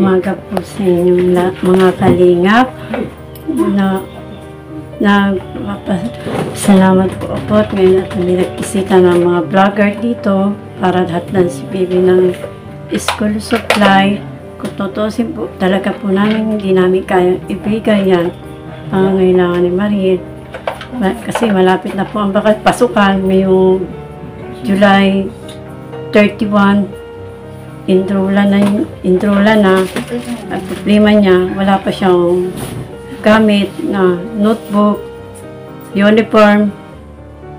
umaga po sa inyong mga kalingap salamat po at ngayon at kami nagkisita ng mga vlogger dito para hatnan si Bibi ng school supply. Kung tutusin po, talaga po namin hindi namin kayang ibigay yan pangangailangan ni Mariel kasi malapit na po ang pasukan ngayong July 31. Enrolla na at problema niya, wala pa siyang gamit na notebook, uniform,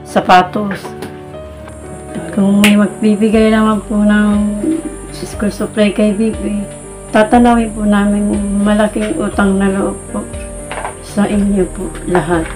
sapatos. At kung may magbibigay naman po ng school supply kay Bibi, tatanawin po namin malaking utang na loob po sa inyo po lahat.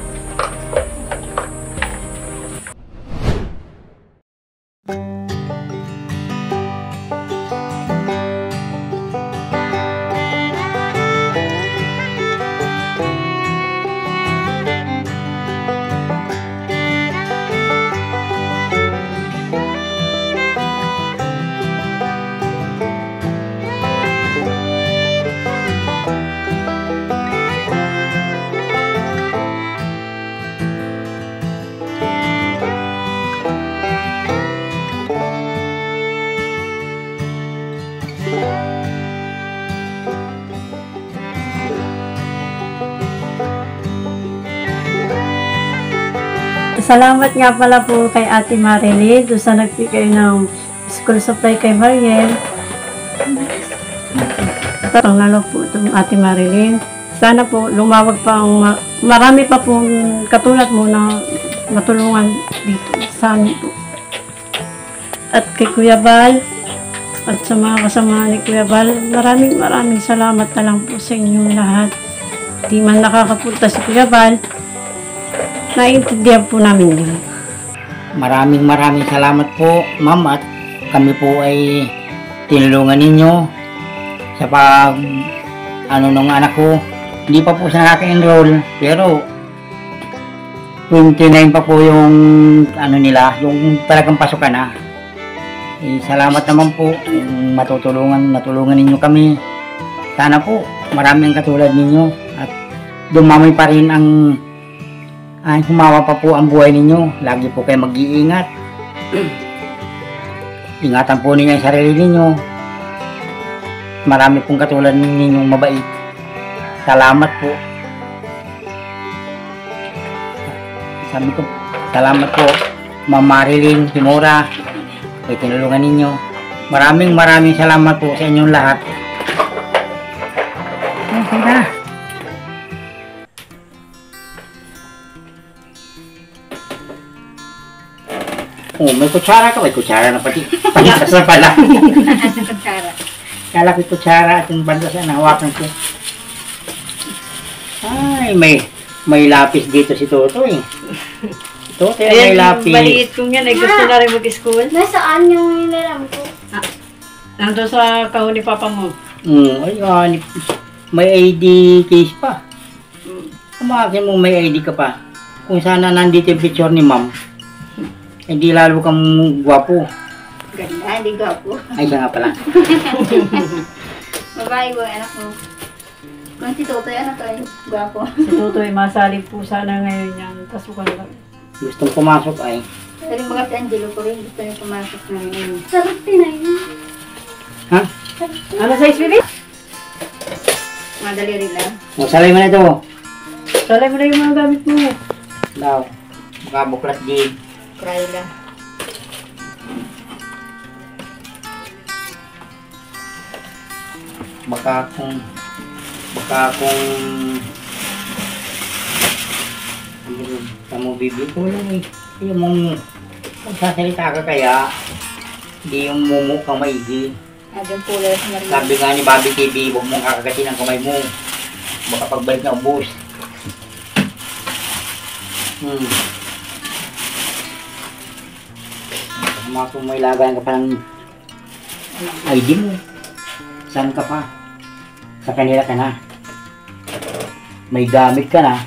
Salamat nga pala po kay Ate Marilyn doon sa nagbigay ng school supply kay Mariel. Ang lalo po itong Ate Marilyn. Sana po lumawag pa ang marami pa po katulad mo na matulungan dito sa amin po. At kay Kuya Bal at sa mga kasama ni Kuya Bal, maraming salamat na lang po sa inyong lahat. Di man nakakapunta si Kuya Bal, naiintindihan po namin yun. Maraming salamat po, ma'am, at kami po ay tinulungan ninyo sa pag nung anak ko. Hindi pa po siya nakaka-enroll, pero 29 pa po yung nila, yung talagang pasukan na. Salamat naman po yung natulungan ninyo kami. Sana po maraming katulad ninyo at dumami pa rin ang humawa pa po ang buhay ninyo. Lagi po kayo mag-iingat. Ingatan po ninyo yung sarili ninyo. Marami pong katulad ninyong mabait. Salamat po. Sabi ko, salamat po, Ma'am Marilyn Timora. Ay tinulungan ninyo. Maraming salamat po sa inyong lahat. Okay na. Oh, may kutsara ka. May kutsara na pati. Panitas na pala. Kutsara. Kala ko kutsara at yung bandas na hawakan ko. Ay, may lapis dito si Toto eh. Toto, may lapis. Maliit kong yan. Ay gusto na rin mag-school. Nasaan yung nilaram ko? Nandun sa kahon ni Papa mo. Ay, may ID case pa. Kumakin mo may ID ka pa. Kung sana nandito yung picture ni Ma'am, hindi lalo kang gwapo. Ganda, hindi gwapo. Ay, siya nga pala. Babae mo, anak mo. Kung si Totoy, anak ko ay gwapo. Si Totoy, masali po sana ngayon yan. Pasukan lang. Gustong pumasok ay. Saling mga si Angelo ko rin, gusto niya pumasok na ngayon. Sarap tinay. Ha? Ano size, Bibi? Madali rin lang. Salay mo na ito. Salay mo na yung mga gamit mo. Daw. Makabuklat din. Try lang. Baka kung kamu bibig ko lang eh. Yung mong magsasalita ka kaya hindi yung mumu kang maigi. Agad pula sa Maria. Sabi nga ni Bobby TV, huwag mong kakagatin ang kamay mo. Baka pagbalik na ubos. Kung may lagayan ka pa ng ID mo. Saan ka pa? Sa kanila ka na. May gamit ka na.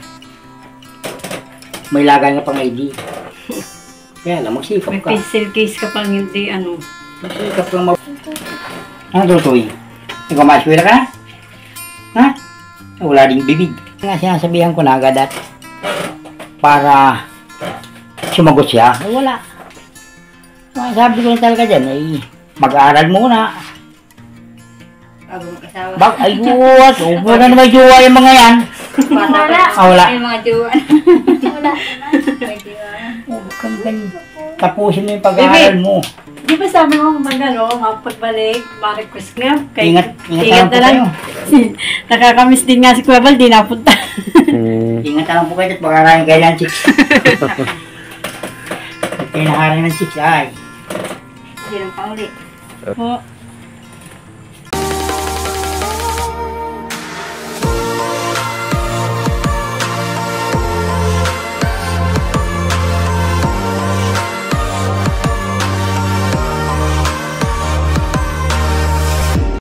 May lagayan ka pang ID. Kaya lang, magsikap May ka. pencil case ka pang hindi Magsikap lang Ano tutuloy? Ikaw maswira ka na? Ha? Wala ding bibig. Nga sinasabihan ko na agad at para sumagot siya. Ay, wala. Sabi ko na talaga dyan, ay mag-aaral muna. Bago mag-asawa. Ayun, upo na naman jowa yung mga yan. Wala. Wala. May mga jowa. Wala. May jowa. Tapusin mo yung pag-aaral mo. Di ba sabi mo magano, mapagbalik, ma-request nga. Ingat ingat na lang. Nakakamiss din nga si Kuya Bal, di napunta. Ingat na lang po kayo at pag-aaralan kayo ng chicks. Pinaharin ng chicks ay. Hindi lang pa uli. Po.